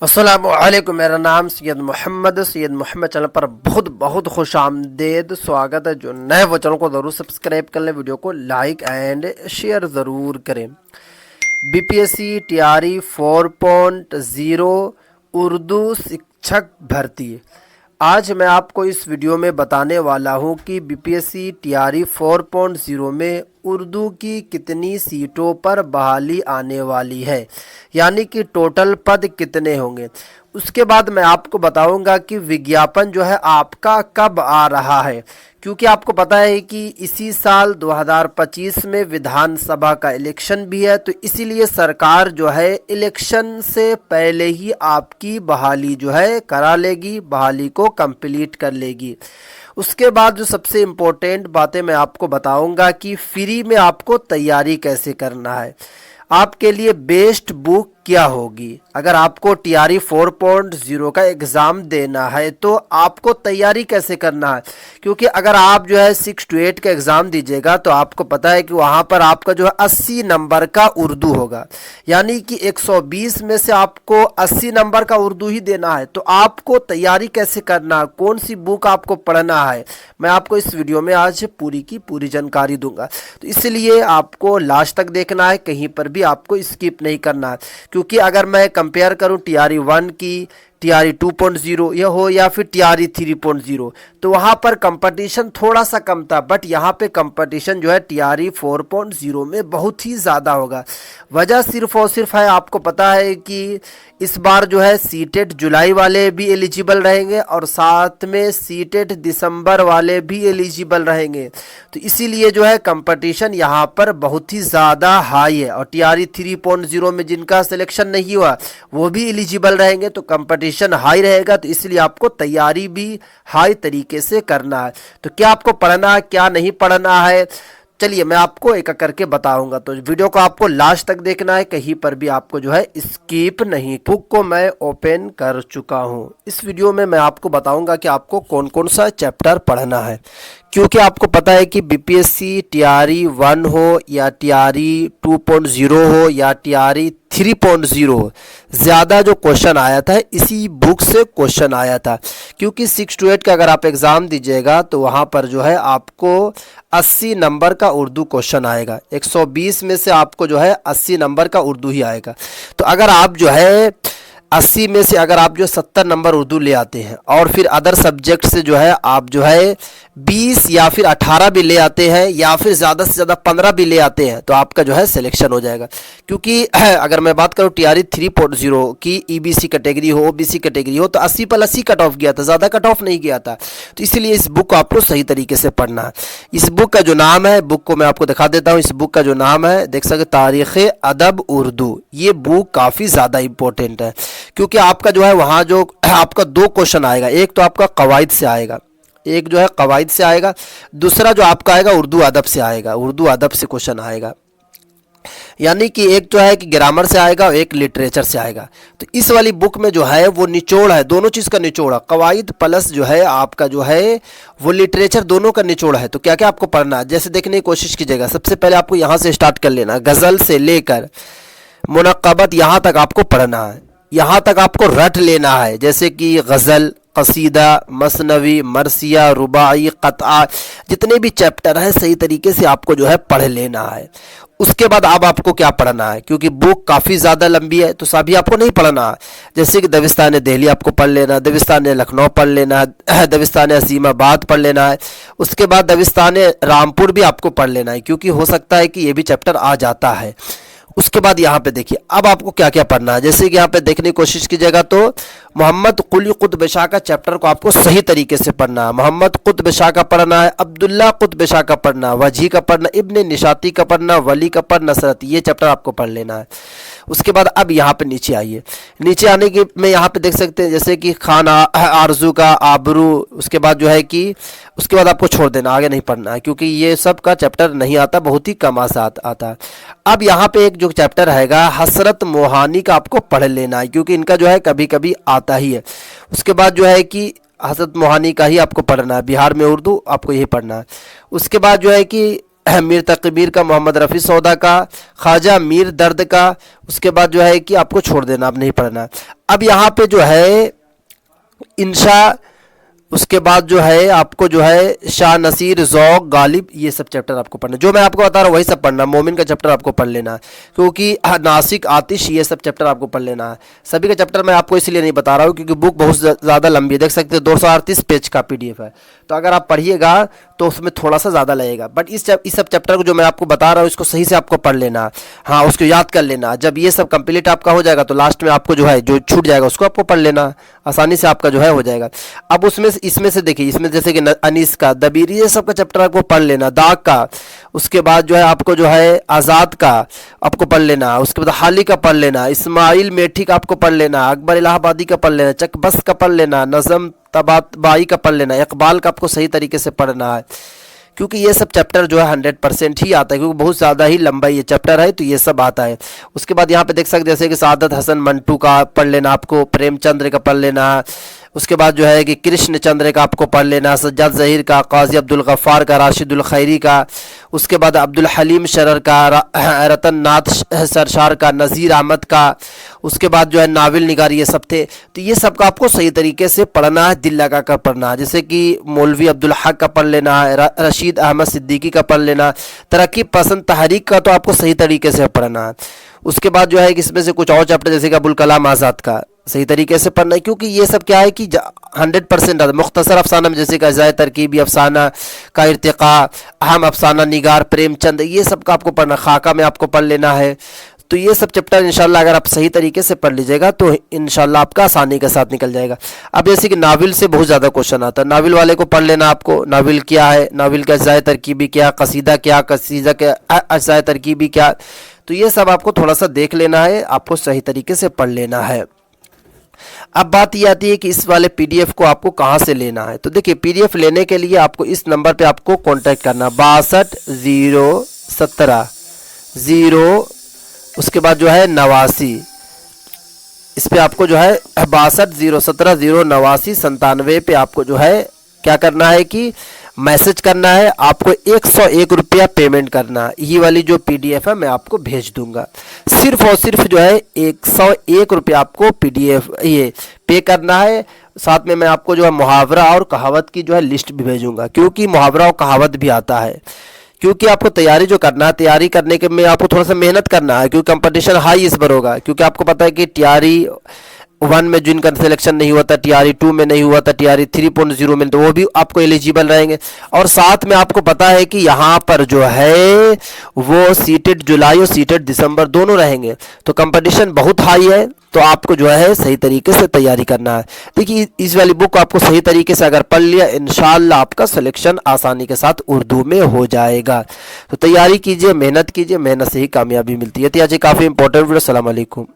अस्सलामुअलैकुम। मेरा नाम सैयद मोहम्मद चैनल पर बहुत बहुत खुश आमदेद स्वागत है। जो नए वो चैनल को ज़रूर सब्सक्राइब कर लें, वीडियो को लाइक एंड शेयर ज़रूर करें। बीपीएससी टीआरई 4.0 उर्दू शिक्षक भर्ती। आज मैं आपको इस वीडियो में बताने वाला हूं कि बीपीएससी टीआरई 4.0 में उर्दू की कितनी सीटों पर बहाली आने वाली है, यानी कि टोटल पद कितने होंगे। उसके बाद मैं आपको बताऊंगा कि विज्ञापन जो है आपका कब आ रहा है, क्योंकि आपको पता है कि इसी साल 2025 में विधानसभा का इलेक्शन भी है, तो इसीलिए सरकार जो है इलेक्शन से पहले ही आपकी बहाली जो है करा लेगी, बहाली को कंप्लीट कर लेगी। उसके बाद जो सबसे इम्पोर्टेंट बातें मैं आपको बताऊंगा कि फ्री में आपको तैयारी कैसे करना है, आपके लिए बेस्ट बुक क्या होगी। अगर आपको टीआरई 4.0 का एग्ज़ाम देना है तो आपको तैयारी कैसे करना है, क्योंकि अगर आप जो है 6 to 8 का एग्ज़ाम दीजिएगा तो आपको पता है कि वहाँ पर आपका जो है 80 नंबर का उर्दू होगा, यानी कि 120 में से आपको 80 नंबर का उर्दू ही देना है। तो आपको तैयारी कैसे करना है, कौन सी बुक आपको पढ़ना है, मैं आपको इस वीडियो में आज पूरी की पूरी जानकारी दूंगा। तो इसलिए आपको लास्ट तक देखना है, कहीं पर भी आपको स्किप नहीं करना है, क्योंकि अगर मैं कंपेयर करूं टीआरई 1 की, टीआरई 2.0 यह हो या फिर टीआरई 3.0, तो वहाँ पर कंपटीशन थोड़ा सा कम था, बट यहाँ पे कंपटीशन जो है टीआरई 4.0 में बहुत ही ज़्यादा होगा। वजह सिर्फ और सिर्फ है, आपको पता है कि इस बार जो है सीटेट जुलाई वाले भी एलिजिबल रहेंगे और साथ में सीटेट दिसंबर वाले भी एलिजिबल रहेंगे, तो इसीलिए जो है कंपटीशन यहाँ पर बहुत ही ज़्यादा हाई है। और टीआरई 3.0 में जिनका सिलेक्शन नहीं हुआ वो भी एलिजिबल रहेंगे, तो कंपटीशन हाई रहेगा, तो इसलिए आपको तैयारी भी हाई तरीके से करना है। तो क्या आपको पढ़ना है, क्या नहीं पढ़ना है, चलिए मैं आपको एक एक करके बताऊंगा। तो वीडियो को आपको लास्ट तक देखना है, कहीं पर भी आपको जो है स्किप नहीं। बुक को मैं ओपन कर चुका हूं। इस वीडियो में मैं आपको बताऊंगा कि आपको कौन कौन सा चैप्टर पढ़ना है, क्योंकि आपको पता है कि बीपीएससी टीआरई 1 हो या टीआरई 2.0 हो या टीआरई 3.0 हो, ज़्यादा जो क्वेश्चन आया था इसी बुक से क्वेश्चन आया था। क्योंकि 6 to 8 का अगर आप एग्ज़ाम दीजिएगा तो वहाँ पर जो है आपको 80 नंबर का उर्दू क्वेश्चन आएगा, 120 में से आपको जो है 80 नंबर का उर्दू ही आएगा। तो अगर आप जो है 80 में से अगर आप जो 70 नंबर उर्दू ले आते हैं और फिर अदर सब्जेक्ट से जो है आप जो है 20 या फिर 18 भी ले आते हैं या फिर ज़्यादा से ज़्यादा 15 भी ले आते हैं, तो आपका जो है सिलेक्शन हो जाएगा। क्योंकि अगर मैं बात करूँ टीआरई 3.0 की, ईबीसी कैटेगरी हो, ओबीसी कैटेगरी हो, तो 80 पर 80 कट ऑफ गया था, ज़्यादा कट ऑफ नहीं गया था। तो इसलिए इस बुक को आपको सही तरीके से पढ़ना है। इस बुक का जो नाम है, बुक को मैं आपको दिखा देता हूँ। इस बुक का जो नाम है देख सकते, तारीख़ अदब उर्दू। ये बुक काफ़ी ज़्यादा इंपॉर्टेंट है, क्योंकि आपका जो है वहाँ जो आपका 2 क्वेश्चन आएगा, एक तो आपका कवायद से आएगा, एक जो है कवायद से आएगा, दूसरा जो आपका आएगा उर्दू अदब से आएगा, उर्दू अदब से क्वेश्चन आएगा। यानी कि एक जो है कि ग्रामर से आएगा और एक लिटरेचर से आएगा। तो इस वाली बुक में जो है वो निचोड़ है, दोनों चीज़ का निचोड़ है, कवायद प्लस जो है आपका जो है वो लिटरेचर, दोनों का निचोड़ है। तो क्या क्या आपको पढ़ना है, जैसे देखने की कोशिश कीजिएगा। सबसे पहले आपको यहाँ से स्टार्ट कर लेना, गज़ल से लेकर मुनक़्क़बत यहाँ तक आपको पढ़ना है, यहाँ तक आपको रट लेना है। जैसे कि गज़ल, कसीदा, मसनवी, मरसिया, रुबाई, क़त्आ, जितने भी चैप्टर हैं सही तरीके से आपको जो है पढ़ लेना है। उसके बाद अब आपको क्या पढ़ना है, क्योंकि बुक काफ़ी ज़्यादा लंबी है तो सभी आपको नहीं पढ़ना है। जैसे कि दबिस्तान दिल्ली आपको पढ़ लेना है, दबिस्तान लखनऊ पढ़ लेना है, दबिस्तान अज़ीमाबाद पढ़ लेना है। उसके बाद दबिस्तान रामपुर भी आपको पढ़ लेना है, क्योंकि हो सकता है कि ये भी चैप्टर आ जाता है। उसके बाद यहाँ पे देखिए अब आपको क्या क्या पढ़ना है। जैसे कि यहाँ पे देखने की कोशिश कीजिएगा तो मोहम्मद कुली कुतुब शाह का चैप्टर को आपको सही तरीके से पढ़ना है। मोहम्मद कुतुब शाह का पढ़ना है, अब्दुल्ला कुतुब शाह का पढ़ना, वजी का पढ़ना, इब्ने निशाती का पढ़ना, वली का पढ़ना, नसरत, ये चैप्टर आपको पढ़ लेना है। उसके बाद अब यहाँ पे नीचे आइए, नीचे आने की में यहाँ पे देख सकते हैं जैसे कि खान आरजू का आबरू, उसके बाद जो है कि उसके बाद आपको छोड़ देना, आगे नहीं पढ़ना है, क्योंकि ये सब का चैप्टर नहीं आता, बहुत ही कम आता है। अब यहाँ पे एक जो चैप्टर रहेगा हसरत मोहानी का आपको पढ़ लेना है, क्योंकि इनका जो है कभी कभी आता ही है। उसके बाद जो है कि हसरत मोहानी का ही आपको पढ़ना है, बिहार में उर्दू आपको यही पढ़ना है। उसके बाद जो है कि मीर तकबीर का, मोहम्मद रफ़ी सौदा का, ख्वाजा मीर दर्द का। उसके बाद जो है कि आपको छोड़ देना, अब नहीं पढ़ना। अब यहाँ पे जो है इंशा, उसके बाद जो है आपको जो है शाह नसीर, ज़ौक़, गालिब, ये सब चैप्टर आपको पढ़ना। जो मैं आपको बता रहा हूँ वही सब पढ़ना। मोमिन का चैप्टर आपको पढ़ लेना है, क्योंकि नासिक, आतिश, ये सब चैप्टर आपको पढ़ लेना है। सभी का चैप्टर मैं आपको इसलिए नहीं बता रहा हूँ क्योंकि बुक बहुत ज़्यादा लंबी है। देख सकते हैं 238 पेज का PDF है, तो अगर आप पढ़िएगा तो उसमें थोड़ा सा ज़्यादा लगेगा। बट इस सब चैप्टर को जो मैं आपको बता रहा हूँ इसको सही से आपको पढ़ लेना, हाँ, उसको याद कर लेना। जब ये सब कंप्लीट आपका हो जाएगा तो लास्ट में आपको जो है जो छूट जाएगा उसको आपको पढ़ लेना, आसानी से आपका जो है हो जाएगा। अब उसमें इसमें से देखिए, इसमें जैसे कि अनीस का, दबीर, ये सब का चैप्टर आपको पढ़ लेना, दाग का। उसके बाद जो है आपको जो है आज़ाद का आपको पढ़ लेना, उसके बाद हाली का पढ़ लेना, इस्माइल मेठी का आपको पढ़ लेना, अकबर इलाहाबादी का पढ़ लेना, चकबस का पढ़ लेना, नज़म तबातबाई का पढ़ लेना, इकबाल का आपको सही तरीके से पढ़ना है, क्योंकि ये सब चैप्टर जो है 100% ही आता है, क्योंकि बहुत ज़्यादा ही लंबा ये चैप्टर है, तो ये सब आता है। उसके बाद यहाँ पे देख सकते जैसे कि सादत हसन मंटू का पढ़ लेना, आपको प्रेमचंद्र का पढ़ लेना। उसके बाद जो है कि कृष्ण चंद्र का आपको पढ़ लेना, सज्जाद ज़हीर का, काजी अब्दुल गफ़ार का, राशिदुल खैरी का। उसके बाद अब्दुल हलीम शरर का, रतन नाथ सरशार का, नज़ीर अहमद का। उसके बाद जो है नाविल निगार, ये सब थे। तो ये सब का आपको सही तरीके से पढ़ना है, दिल लगा कर पढ़ना है। जैसे कि मौलवी अब्दुल हक का पढ़ लेना है, रशीद अहमद सिद्दीकी का पढ़ लेना, तरक्की पसंद तहरीक का तो आपको सही तरीके से पढ़ना है। उसके बाद जो है कि इसमें से कुछ और चैप्टर जैसे कि अबुल कलाम आज़ाद का सही तरीके से पढ़ना है, क्योंकि ये सब क्या है कि 100% मुख्तसर अफसाना में जैसे कि अज़ाए तरकीबी अफसाना का, इर्तिका, अहम अफसाना निगार, प्रेमचंद, ये सब का आपको पढ़ना, खाका में आपको पढ़ लेना है। तो ये सब चैप्टर इंशाल्लाह अगर आप सही तरीके से पढ़ लीजिएगा तो इंशाल्लाह आपका आसानी के साथ निकल जाएगा। अब जैसे कि नाविल से बहुत ज़्यादा क्वेश्चन आता है, नाविल वाले को पढ़ लेना आपको, नाविल क्या है, नाविल का अज़ाए तरकीबी क्या, कसीदा क्या, कसीदा के अज़ाए तरकीबी क्या। तो ये सब आपको थोड़ा सा देख लेना है, आपको सही तरीके से पढ़ लेना है। अब बात ये आती है कि इस वाले PDF को आपको कहाँ से लेना है। तो देखिए PDF लेने के लिए आपको इस नंबर पे आपको कांटेक्ट करना, 62 017 0, उसके बाद जो है 89, इस पे आपको जो है 62 017 0 89 पे आपको जो है क्या करना है कि मैसेज करना है। आपको 101 रुपया पेमेंट करना, ये वाली जो PDF है मैं आपको भेज दूंगा। सिर्फ और सिर्फ जो है 101 रुपया आपको PDF ये पे करना है। साथ में मैं आपको जो है मुहावरा और कहावत की जो है लिस्ट भी भेजूंगा, क्योंकि मुहावरा और कहावत भी आता है। क्योंकि आपको तैयारी जो करना है, तैयारी करने के में आपको थोड़ा सा मेहनत करना है, क्योंकि कंपटीशन हाई इस बार होगा। क्योंकि आपको पता है कि TRE 1 में जिनका सिलेक्शन नहीं हुआ था, TRE 2 में नहीं हुआ था, TRE 3.0 में, तो वो भी आपको एलिजिबल रहेंगे। और साथ में आपको पता है कि यहाँ पर जो है वो सीटेड जुलाई और सीटेड दिसंबर दोनों रहेंगे, तो कंपटीशन बहुत हाई है। तो आपको जो है सही तरीके से तैयारी करना है। देखिए इस वाली बुक आपको सही तरीके से अगर पढ़ लिया, इंशाल्लाह आपका सिलेक्शन आसानी के साथ उर्दू में हो जाएगा। तो तैयारी कीजिए, मेहनत कीजिए, मेहनत से ही कामयाबी मिलती है। तो आज काफ़ी इंपॉर्टेंट वीडियो। अस्सलाम वालेकुम।